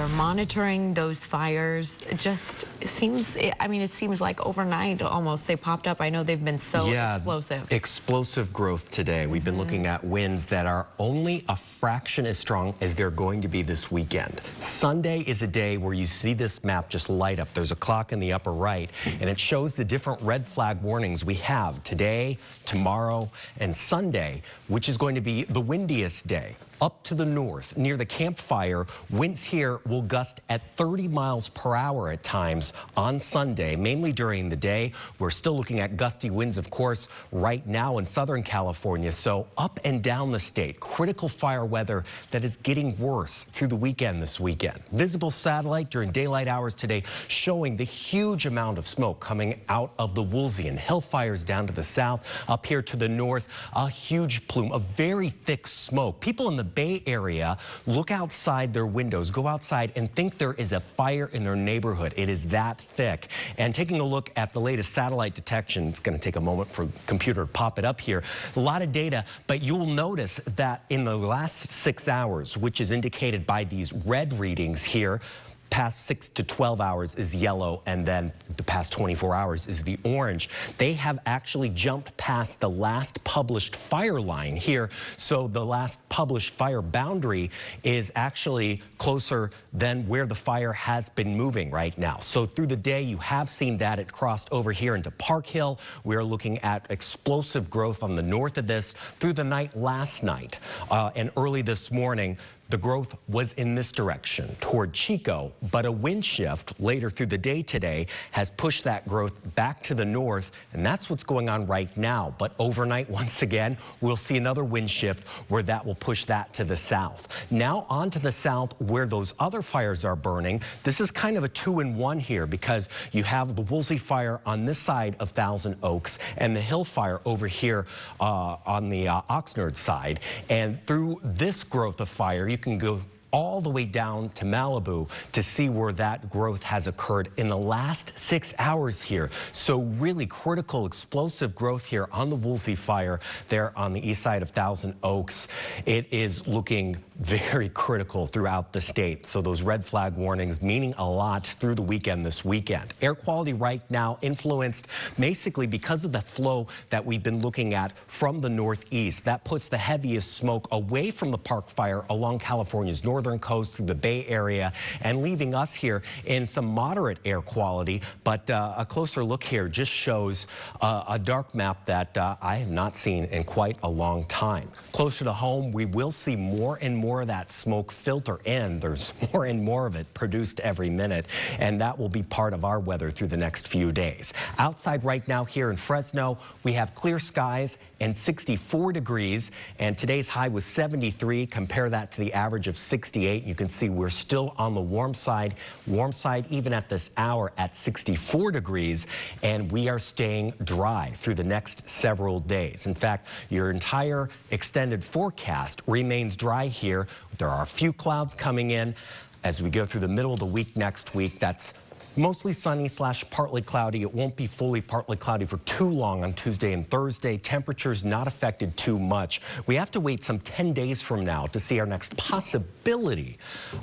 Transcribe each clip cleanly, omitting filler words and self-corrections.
are monitoring those fires. It just seems, I mean, it seems like overnight almost they popped up. I know they've been so explosive. Explosive growth today. We've been looking at winds that are only a fraction as strong as they're going to be this weekend. Sunday is a day where you see this map just light up. There's a clock in the upper right, and it shows the different red flag warnings we have today, tomorrow, and Sunday, which is going to be the windiest day. Up to the north, near the campfire, winds here will gust at 30 miles per hour at times on Sunday, mainly during the day. We're still looking at gusty winds, of course, right now in Southern California. So up and down the state, critical fire weather that is getting worse through the weekend this weekend. Visible satellite during daylight hours today showing the huge amount of smoke coming out of the Woolsey and hill fires down to the south. Up here to the north, a huge plume of very thick smoke. People in the Bay Area look outside their windows, go outside and think there is a fire in their neighborhood. It is that thick. And taking a look at the latest satellite detection, it's going to take a moment for the computer to pop it up here. A lot of data, but you will notice that in the last 6 hours, which is indicated by these red readings here, past 6 to 12 hours is yellow, and then the past 24 hours is the orange. They have actually jumped past the last published fire line here. So the last published fire boundary is actually closer than where the fire has been moving right now. So through the day, you have seen that it crossed over here into Park Hill. We're looking at explosive growth on the north of this through the night last night and early this morning. The growth was in this direction toward Chico, but a wind shift later through the day today has pushed that growth back to the north, and that's what's going on right now. But overnight, once again, we'll see another wind shift where that will push that to the south. Now on to the south where those other fires are burning. This is kind of a 2-in-1 here because you have the Woolsey Fire on this side of Thousand Oaks and the Hill Fire over here on the Oxnard side. And through this growth of fire, you can go all the way down to Malibu to see where that growth has occurred in the last 6 hours here. So really critical explosive growth here on the Woolsey Fire there on the east side of Thousand Oaks. It is looking very critical throughout the state. So those red flag warnings meaning a lot through the weekend this weekend. Air quality right now influenced basically because of the flow that we've been looking at from the northeast. That puts the heaviest smoke away from the Park Fire along California's northern coast through the Bay Area and leaving us here in some moderate air quality. But a closer look here just shows a dark map that I have not seen in quite a long time. Closer to home, we will see more and more of that smoke filter in. There's more and more of it produced every minute, and that will be part of our weather through the next few days. Outside right now here in Fresno, we have clear skies and 64 degrees, and today's high was 73. Compare that to the average of 68. You can see we're still on the warm side even at this hour at 64 degrees, and we are staying dry through the next several days. In fact, your entire extended forecast remains dry here. There are a few clouds coming in as we go through the middle of the week next week. That's mostly sunny / partly cloudy. It won't be fully partly cloudy for too long on Tuesday and Thursday. Temperatures not affected too much. We have to wait some 10 days from now to see our next possibility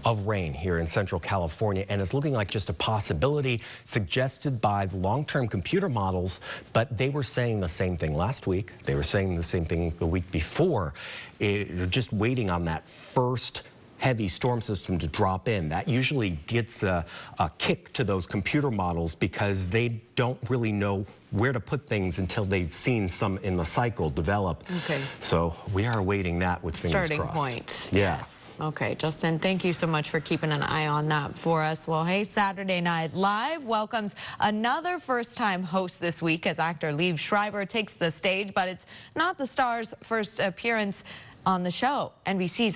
of rain here in Central California. And it's looking like just a possibility suggested by the long-term computer models. But they were saying the same thing last week. They were saying the same thing the week before. Just waiting on that first heavy storm system to drop in. That usually gets a kick to those computer models because they don't really know where to put things until they've seen some in the cycle develop. Okay. So we are awaiting that with fingers crossed. Starting point. Yeah. Yes. Okay, Justin, thank you so much for keeping an eye on that for us. Well, hey, Saturday Night Live welcomes another first-time host this week as actor Liev Schreiber takes the stage, but it's not the star's first appearance on the show. NBC's